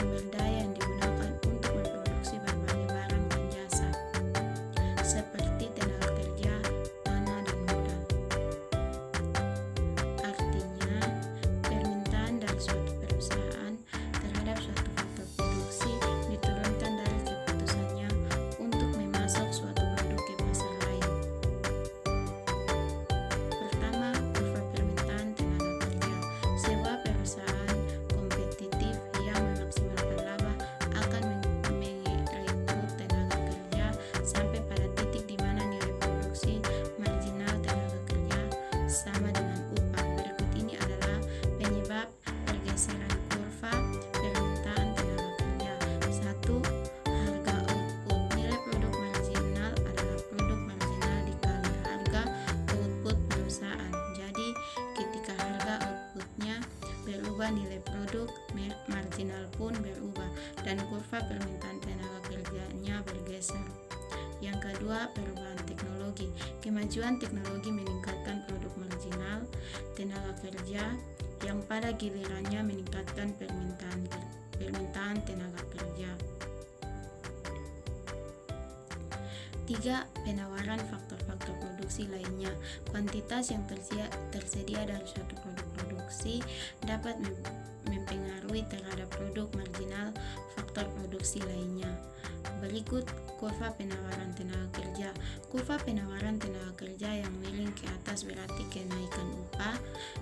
sumber daya yang digunakan untuk memproduksi berbagai barang dan jasa, seperti tenaga kerja, tanah, dan modal. Artinya, permintaan dari suatu perusahaan terhadap suatu faktor produksi diturunkan dari keputusannya untuk memasok suatu produk ke pasar lain. Pertama, kurva permintaan tenaga kerja. Sebuah perusahaan kompetitif yang memaksimalkan laba akan merekrut tenaga kerja sampai pada titik di mana nilai produksi marginal tenaga kerja sama dengan upah. Berikut ini adalah penyebab pergeseran kurva permintaan tenaga kerja. 1. Harga output. Nilai produk marginal adalah produk marginal dikali harga output perusahaan. Jadi, ketika harga outputnya berubah, nilai produk marginal pun berubah dan kurva permintaan tenaga kerjanya bergeser. Yang kedua, perubahan teknologi. Kemajuan teknologi meningkatkan produk marginal tenaga kerja yang pada gilirannya meningkatkan permintaan tenaga kerja. 3. Penawaran faktor-faktor produksi lainnya. Kuantitas yang tersedia dari suatu produk produksi dapat mempengaruhi terhadap produk marginal faktor produksi lainnya. Berikut kurva penawaran tenaga kerja. Kurva penawaran tenaga kerja yang miring ke atas berarti kenaikan upah,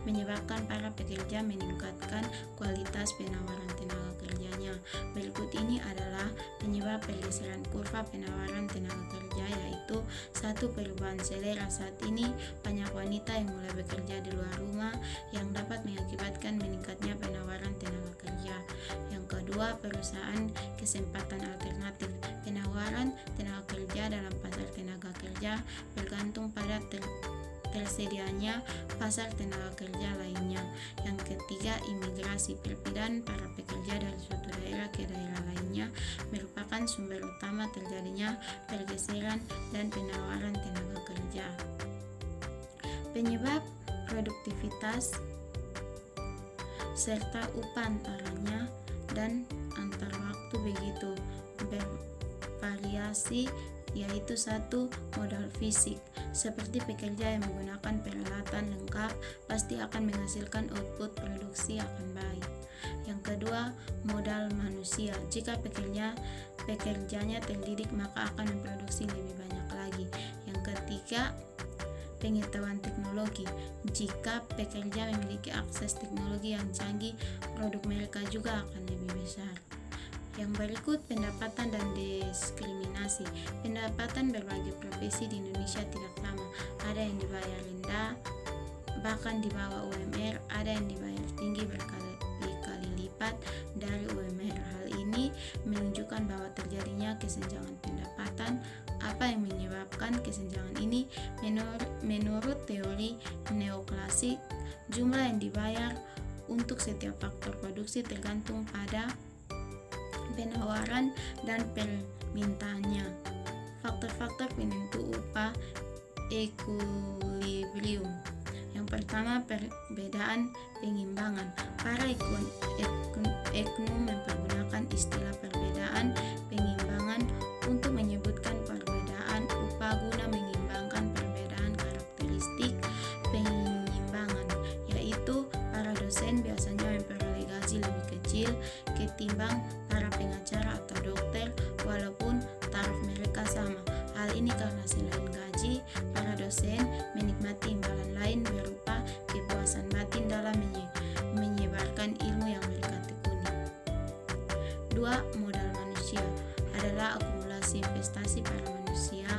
menyebabkan para pekerja meningkatkan kualitas penawaran tenaga kerjanya. Berikut ini adalah penyebab pergeseran kurva penawaran tenaga kerja, yaitu 1. Perubahan selera. Saat ini banyak wanita yang mulai bekerja di luar rumah yang dapat mengakibatkan meningkatnya penawaran tenaga kerja. Yang kedua, perusahaan kesempatan alternatif. Penawaran tenaga kerja dalam pasar tenaga kerja bergantung pada tersedianya pasar tenaga kerja lainnya. Yang ketiga, imigrasi. Perpindahan para pekerja dari suatu daerah ke daerah lainnya merupakan sumber utama terjadinya pergeseran dan penawaran tenaga kerja. Penyebab produktivitas serta upah antaranya dan antar waktu begitu bervariasi, yaitu 1. Modal fisik. Seperti pekerja yang menggunakan peralatan lengkap pasti akan menghasilkan output produksi akan baik. Yang kedua, modal manusia. Jika pekerjanya terdidik maka akan memproduksi lebih banyak lagi. Yang ketiga, pengetahuan teknologi. Jika pekerja memiliki akses teknologi yang canggih, produk mereka juga akan lebih besar. Yang berikut, pendapatan dan diskriminasi. Pendapatan berbagai profesi di Indonesia tidak sama. Ada yang dibayar rendah, bahkan di bawah UMR, ada yang dibayar tinggi berkali-kali lipat dari UMR. Hal ini menunjukkan bahwa terjadinya kesenjangan pendapatan. Apa yang menyebabkan kesenjangan ini? Menurut teori neoklasik, jumlah yang dibayar untuk setiap faktor produksi tergantung pada penawaran dan permintaannya. Faktor-faktor penentu upah equilibrium. Yang pertama, perbedaan pengimbangan. Para ekonom mempergunakan istilah perbedaan pengimbangan untuk menyebutkan perbedaan upah guna mengimbangkan perbedaan karakteristik pengimbangan, yaitu para dosen biasanya memperoleh gaji lebih kecil ketimbang para pengacara atau dokter walaupun taraf mereka sama. Hal ini karena selain gaji, para dosen menikmati imbalan lain berupa kepuasan batin dalam menyebarkan ilmu yang mereka tekuni. 2. Modal manusia adalah akumulasi investasi para manusia,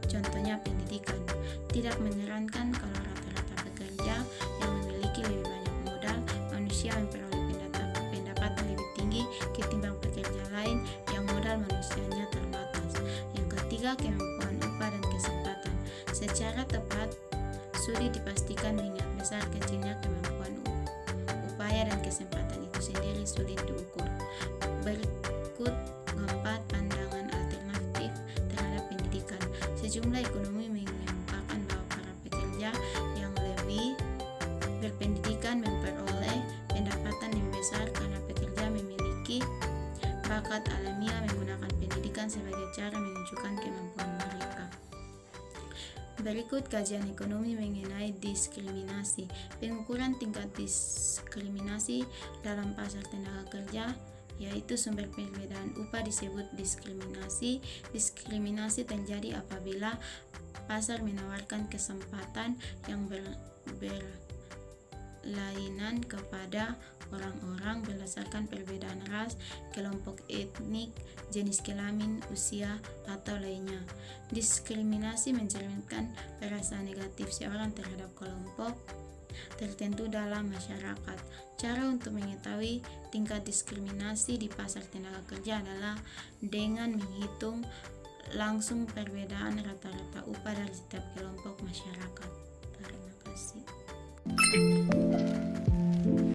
contohnya pendidikan. Tidak menyerankan kalau rata-rata pekerja yang memiliki lebih banyak modal manusia memperoleh pendapatan lebih tinggi ketimbang pekerja lain yang modal manusianya terbatas. Yang ketiga, kemampuan upah dan kesempatan. Secara tepat, sulit dipastikan mengingat besar kecilnya kemampuan upaya dan kesempatan itu sendiri sulit diukur. Berikut 4 pandangan alternatif terhadap pendidikan. Sejumlah ekonomi mengemukakan bahwa para pekerja yang lebih berpendidikan memperoleh pendapatan yang besar karena pekerja memiliki bakat alamiah menggunakan pendidikan sebagai cara menunjukkan kemampuan mereka. Berikut kajian ekonomi mengenai diskriminasi. Pengukuran tingkat diskriminasi dalam pasar tenaga kerja, yaitu sumber perbedaan upah, disebut diskriminasi. Diskriminasi terjadi apabila pasar menawarkan kesempatan yang berlainan kepada orang-orang berdasarkan perbedaan ras, kelompok etnik, jenis kelamin, usia, atau lainnya. Diskriminasi mencerminkan perasaan negatif seorang terhadap kelompok tertentu dalam masyarakat. Cara untuk mengetahui tingkat diskriminasi di pasar tenaga kerja adalah dengan menghitung langsung perbedaan rata-rata upah dari setiap kelompok masyarakat. Terima kasih.